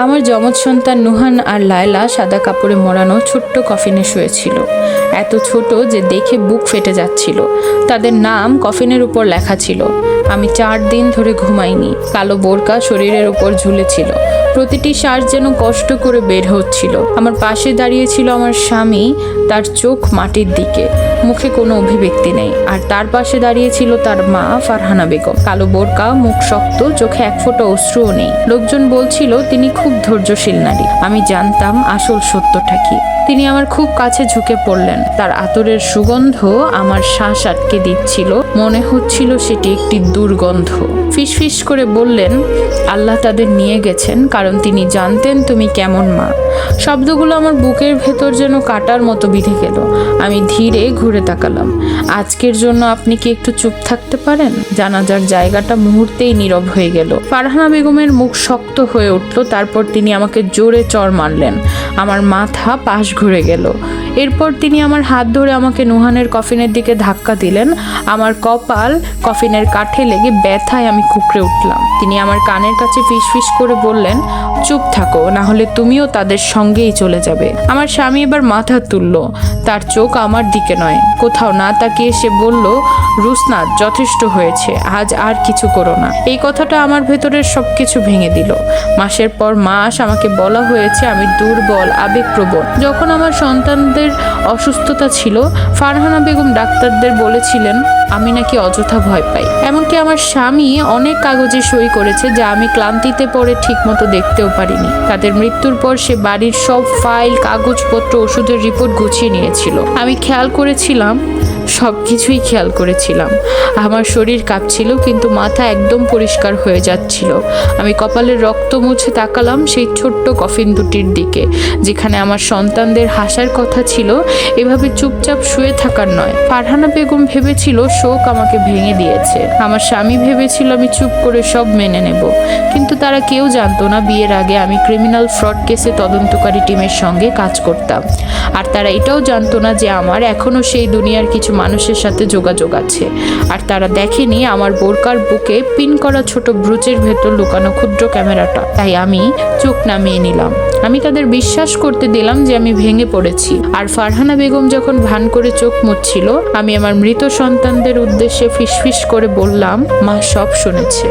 আমার যমজ সন্তান নুহান আর লায়লা সাদা কাপড়ে মোড়ানো ছোট্ট কফিনে শুয়েছিল। এত ছোট যে দেখে বুক ফেটে যাচ্ছিল। তাদের নাম কফিনের উপর লেখা ছিল। আমি 4 দিন ধরে ঘুমাইনি। কালো বোরকা শরীরের উপর ঝুলেছিল। প্রতিটি শ্বাস যেন কষ্ট করে বের হচ্ছিল। আমার পাশে দাঁড়িয়েছিল আমার স্বামী, তার চোখ মাটির দিকে, মুখে কোনো অভিব্যক্তি নেই। আর তার পাশে দাঁড়িয়েছিল তার মা ফারহানা বেগম। কালো বোরকা, মুখ শক্ত, চোখে এক ফোঁটা অশ্রুও নেই। লোকজন বলছিল তিনি খুব ধৈর্যশীল নারী। আমি জানতাম আসল সত্যটা কি। তিনি আমার খুব কাছে ঝুঁকে পড়লেন। তার আতরের সুগন্ধ আমার শ্বাস আটকে দিচ্ছিল। মনে হচ্ছিল সেটি একটি দুর্গন্ধ। ফিসফিস করে বললেন, আল্লাহ তাদের নিয়ে গেছেন কারণ তিনি জানতেন তুমি কেমন মা। শব্দগুলো আমার বুকের ভেতর যেন কাটার মতো বিঁধে গেল। আমি ধীরে ঘুরে তাকালাম। আজকের জন্য আপনি কি একটু চুপ থাকতে পারেন? জানাজার জায়গাটা মুহূর্তেই নীরব হয়ে গেল। ফারহানা বেগমের মুখ শক্ত হয়ে উঠল। তারপর তিনি আমাকে জোরে চড় মারলেন। আমার মাথা পাশ ঘুরে গেল। এরপর তিনি আমার হাত ধরে আমাকে নুহানের কফিনের দিকে ধাক্কা দিলেন। আমার কপাল কফিনের কাঠে লেগে ব্যথায় আমি কুঁকড়ে উঠলাম। তিনি আমার কানের কাছে ফিসফিস করে বললেন, চুপ থাকো, না হলে তুমিও তাদের সঙ্গেই চলে যাবে। আমার স্বামী এবার মাথা তুলল। তার চোখ আমার দিকে নয়, কোথাও না তাকিয়ে সে বলল, রুসনাত, যথেষ্ট হয়েছে, আজ আর কিছু করো না। এই কথাটা আমার ভেতরের সবকিছু ভেঙে দিল। মাসের পর মাস আমাকে বলা হয়েছে আমি দুর্বল, আবেগপ্রবণ। যখন আমার সন্তানদের অসুস্থতা ছিল, ফারহানা বেগম ডাক্তারদের বলেছিলেন আমি নাকি অযথা ভয় পাই। এমনকি আমার স্বামী অনেক কাগজে সই করেছে যা আমি ক্লান্তিতে পড়ে ঠিক মতো দেখতেও পারিনি। তাদের মৃত্যুর পর সে বাড়ির সব ফাইল, কাগজপত্র, ওষুধের রিপোর্ট গুছিয়ে নিয়েছিল। আমি খেয়াল করেছিলাম, সবকিছুই খেয়াল করেছিলাম। আমার শরীর কাঁপছিল, কিন্তু মাথা একদম পরিষ্কার হয়ে যাচ্ছিল। আমি কপালের রক্ত মুছে তাকালাম সেই ছোট্ট কফিন দুটির দিকে, যেখানে আমার সন্তানদের হাসার কথা ছিল, এভাবে চুপচাপ শুয়ে থাকার নয়। ফারহানা বেগম ভেবেছিল শোক আমাকে ভেঙে দিয়েছে। আমার স্বামী ভেবেছিল আমি চুপ করে সব মেনে নেব। কিন্তু তারা কেউ জানতো না বিয়ের আগে আমি ক্রিমিনাল ফ্রড কেসে তদন্তকারী টিমের সঙ্গে কাজ করতাম। আর তারা এটাও জানতো না যে আমার এখনো সেই দুনিয়ার কিছু মানুষের সাথে যোগাযোগ আছে। আর তারা দেখেনি আমার বোরকার বুকে পিন করা ছোট ব্রুচের ভেতর লুকানো ক্ষুদ্র ক্যামেরাটা। তাই আমি চোখ নামিয়ে নিলাম। আমি তাদের বিশ্বাস করতে দিলাম যে আমি ভেঙে পড়েছি। আর ফারহানা বেগম যখন ভান করে চোখ মুছছিল, আমি আমার মৃত সন্তানদের উদ্দেশ্যে ফিসফিস করে বললাম, মা সব শুনেছে।